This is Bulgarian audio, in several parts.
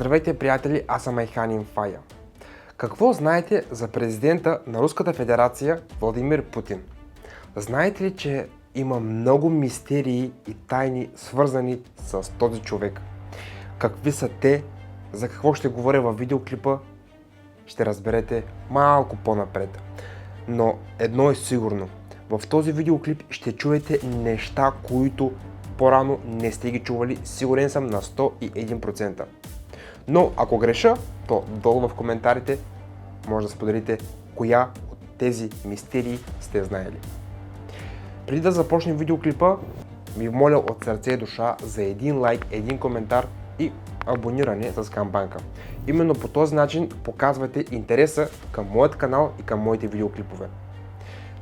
Здравейте, приятели, аз съм Айхан Фая. Какво знаете за президента на Руската федерация Владимир Путин? Знаете ли, че има много мистерии и тайни, свързани с този човек? Какви са те? За какво ще говоря във видеоклипа? Ще разберете малко по-напред. Но едно е сигурно. В този видеоклип ще чуете неща, които по-рано не сте ги чували, сигурен съм на 101%. Но ако греша, то долу в коментарите може да споделите коя от тези мистерии сте знаели. Преди да започнем видеоклипа, ви моля от сърце и душа за един лайк, един коментар и абониране с камбанка. Именно по този начин показвате интереса към моят канал и към моите видеоклипове.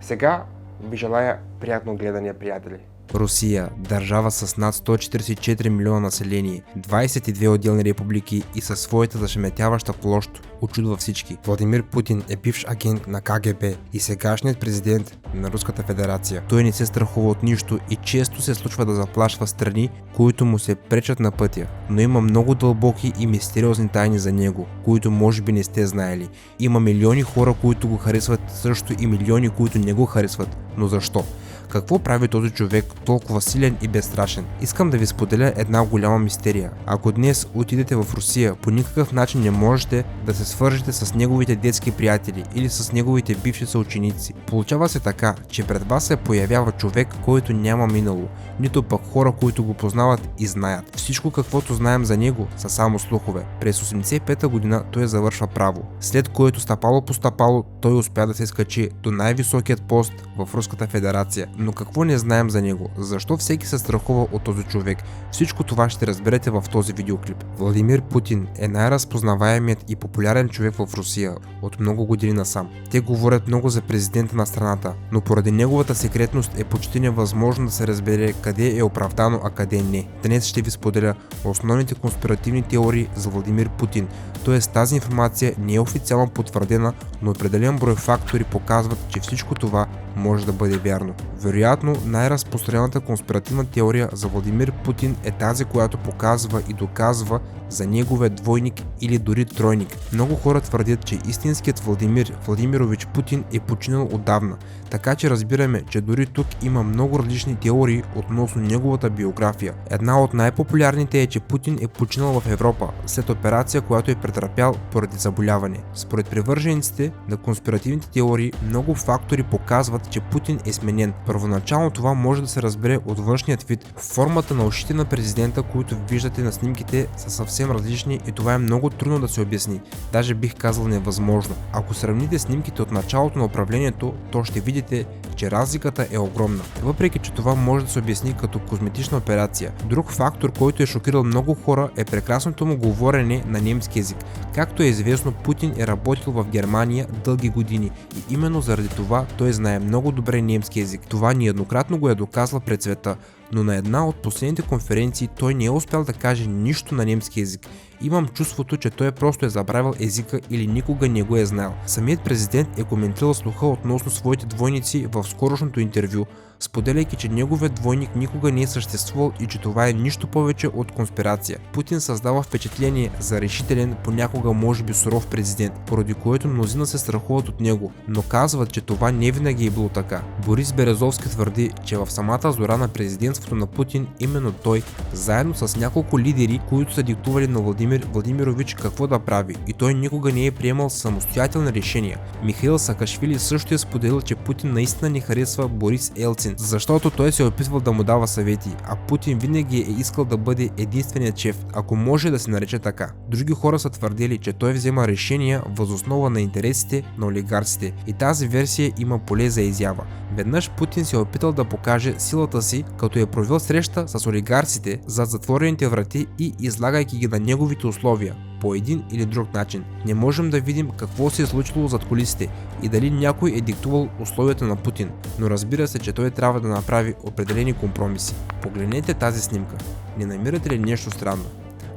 Сега ви желая приятно гледане, приятели. Русия, държава с над 144 милиона население, 22 отделни републики и със своята зашеметяваща площ очудва всички. Владимир Путин е бивш агент на КГБ и сегашният президент на Руската федерация. Той не се страхува от нищо и често се случва да заплашва страни, които му се пречат на пътя. Но има много дълбоки и мистериозни тайни за него, които може би не сте знаели. Има милиони хора, които го харесват, също и милиони, които не го харесват. Но защо? Какво прави този човек толкова силен и безстрашен? Искам да ви споделя една голяма мистерия. Ако днес отидете в Русия, по никакъв начин не можете да се свържете с неговите детски приятели или с неговите бивши съученици. Получава се така, че пред вас се появява човек, който няма минало, нито пък хора, които го познават и знаят. Всичко, каквото знаем за него, са само слухове. През 85-та година той завършва право, след което стъпало по стъпало той успя да се скачи до най-високият пост в Руската федерация. Но какво не знаем за него? Защо всеки се страхува от този човек? Всичко това ще разберете в този видеоклип. Владимир Путин е най-разпознаваемият и популярен човек в Русия от много години насам. Те говорят много за президента на страната, но поради неговата секретност е почти невъзможно да се разбере къде е оправдано, а къде не. Днес ще ви споделя основните конспиративни теории за Владимир Путин. Тоест тази информация не е официално потвърдена, но определен брой фактори показват, че всичко това може да бъде вярно. Вероятно, най-разпространената конспиративна теория за Владимир Путин е тази, която показва и доказва за неговия двойник или дори тройник. Много хора твърдят, че истинският Владимир Владимирович Путин е починал отдавна, така че разбираме, че дори тук има много различни теории относно неговата биография. Една от най-популярните е, че Путин е починал в Европа след операция, която е претърпял поради заболяване. Според привържениците на конспиративните теории, много фактори показват, че Путин е сменен. Първоначално това може да се разбере от външният вид. Формата на ушите на президента, които виждате на снимките, са съвсем различни и това е много трудно да се обясни. Даже бих казал невъзможно. Ако сравните снимките от началото на управлението, то ще видите, че разликата е огромна. Въпреки че това може да се обясни като козметична операция. Друг фактор, който е шокирал много хора, е прекрасното му говорене на немски език. Както е известно, Путин е работил в Германия дълги години и именно заради това той знае много добре немски език. Това нееднократно го е доказал пред света, но на една от последните конференции той не е успял да каже нищо на немски език. Имам чувството, че той просто е забравил езика или никога не го е знаел. Самият президент е коментирал слуха относно своите двойници в скорошното интервю, споделяйки, че неговият двойник никога не е съществувал и че това е нищо повече от конспирация. Путин създава впечатление за решителен, понякога може би суров президент, поради което мнозина се страхуват от него, но казват, че това не винаги е било така. Борис Березовски твърди, че в самата зора на президентството на Путин именно той, заедно с няколко лидери, които са диктували на Владимир Владимирович какво да прави, и той никога не е приемал самостоятелни решения. Михаил Саакашвили също е споделил, че Путин наистина не харесва Борис Елцин, защото той се е опитвал да му дава съвети, а Путин винаги е искал да бъде единственият шеф, ако може да се нарече така. Други хора са твърдели, че той взема решения въз основа на интересите на олигарсите и тази версия има поле за изява. Веднъж Путин се е опитал да покаже силата си, като е провел среща с олигарсите зад затворените врати и излагайки ги на неговите условия по един или друг начин. Не можем да видим какво се е случило зад кулисите и дали някой е диктувал условията на Путин, но разбира се, че той трябва да направи определени компромиси. Погледнете тази снимка. Не намирате ли нещо странно?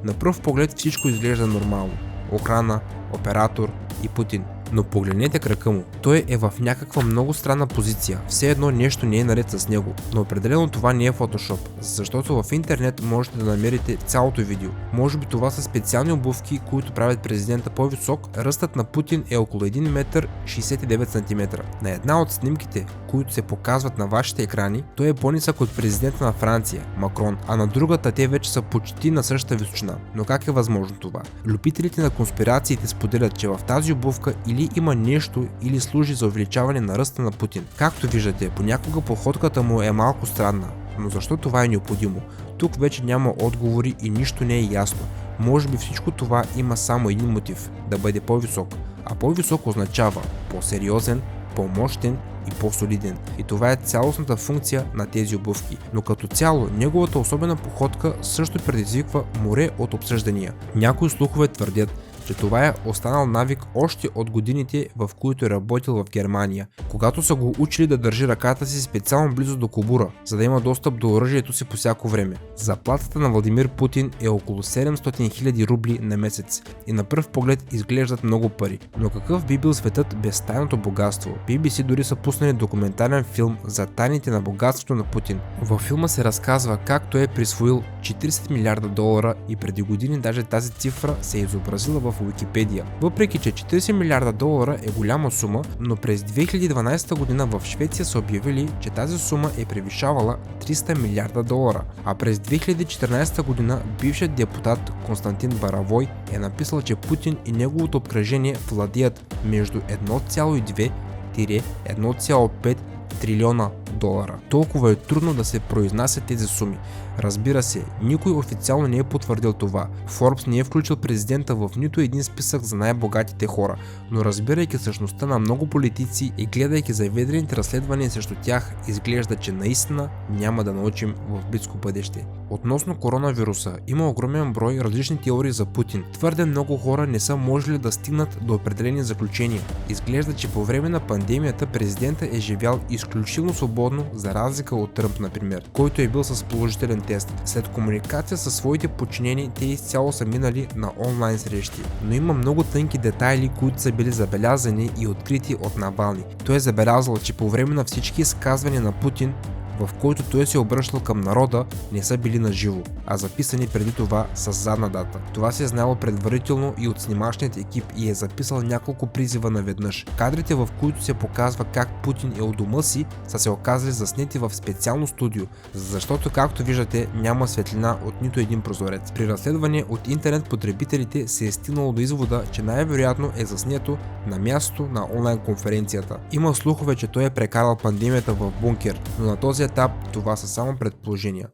На пръв поглед всичко изглежда нормално. Охрана, оператор и Путин. Но погледнете крака му. Той е в някаква много странна позиция. Все едно нещо не е наред с него. Но определено това не е фотошоп, защото в интернет можете да намерите цялото видео. Може би това са специални обувки, които правят президента по-висок. Ръстът на Путин е около 1 метър 69 см. На една от снимките, които се показват на вашите екрани, той е по-нисък от президента на Франция, Макрон, а на другата те вече са почти на същата височина. Но как е възможно това? Любителите на конспирациите споделят, че в тази обувка или има нещо, или служи за увеличаване на ръста на Путин. Както виждате, понякога походката му е малко странна, но защо това е необходимо? Тук вече няма отговори и нищо не е ясно. Може би всичко това има само един мотив – да бъде по-висок. А по-висок означава по-сериозен, по-мощен и по-солиден. И това е цялостната функция на тези обувки. Но като цяло, неговата особена походка също предизвиква море от обсъждания. Някои слухове твърдят, че това е останал навик още от годините, в които е работил в Германия, когато са го учили да държи ръката си специално близо до кобура, за да има достъп до оръжието си по всяко време. Заплатата на Владимир Путин е около 700 000 рубли на месец и на пръв поглед изглеждат много пари. Но какъв би бил светът без тайното богатство? BBC дори са пуснали документален филм за тайните на богатството на Путин. Във филма се разказва как той е присвоил 40 милиарда долара и преди години даже тази цифра се е изобразила в Уикипедия. Въпреки че 40 милиарда долара е голяма сума, но през 2012 година в Швеция са обявили, че тази сума е превишавала 300 милиарда долара, а през 2014 година бившият депутат Константин Баравой е написал, че Путин и неговото обкръжение владеят между 1,2-1,5 трилиона долара. Толкова е трудно да се произнасят тези суми. Разбира се, никой официално не е потвърдил това. Forbes не е включил президента в нито един списък за най-богатите хора, но разбирайки същността на много политици и гледайки заведените разследвания срещу тях, изглежда, че наистина няма да научим в близко бъдеще. Относно коронавируса, има огромен брой различни теории за Путин. Твърде много хора не са можели да стигнат до определени заключения. Изглежда, че по време на пандемията президента е живял изключително свободно, за разлика от Тръмп, например, който е бил с положителен тест. След комуникация със своите подчинени, те изцяло са минали на онлайн срещи. Но има много тънки детайли, които са били забелязани и открити от Навални. Той е забелязал, че по време на всички изказвания на Путин, в който той се обръщал към народа, не са били на живо, а записани преди това с задна дата. Това се е знало предварително и от снимачният екип и е записал няколко призива наведнъж. Кадрите, в които се показва как Путин е у дома си, са се оказали заснети в специално студио, защото, както виждате, няма светлина от нито един прозорец. При разследване от интернет потребителите се е стигнало до извода, че най-вероятно е заснето на мястото на онлайн конференцията. Има слухове, че той е прекарал пандемията в бункер, но на този етап това са само предположения.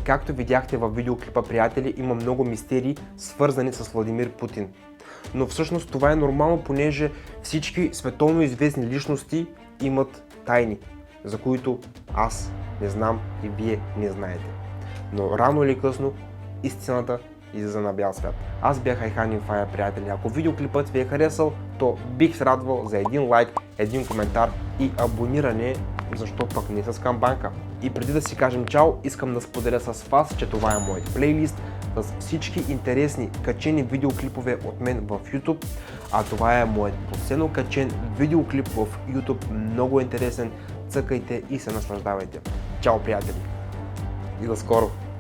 Както видяхте във видеоклипа, приятели, има много мистерии, свързани с Владимир Путин. Но всъщност това е нормално, понеже всички световно известни личности имат тайни, за които аз не знам и вие не знаете. Но рано или късно истината излиза на бял свят. Аз бях Айхан Инфая, приятели. Ако видеоклипът ви е харесал, то бих се радвал за един лайк, един коментар и абониране, защо пък не с камбанка. И преди да си кажем чао, искам да споделя с вас, че това е моят плейлист с всички интересни качени видеоклипове от мен в YouTube, а това е моят последно качен видеоклип в YouTube, много интересен. Цъкайте и се наслаждавайте. Чао, приятели! И до скоро!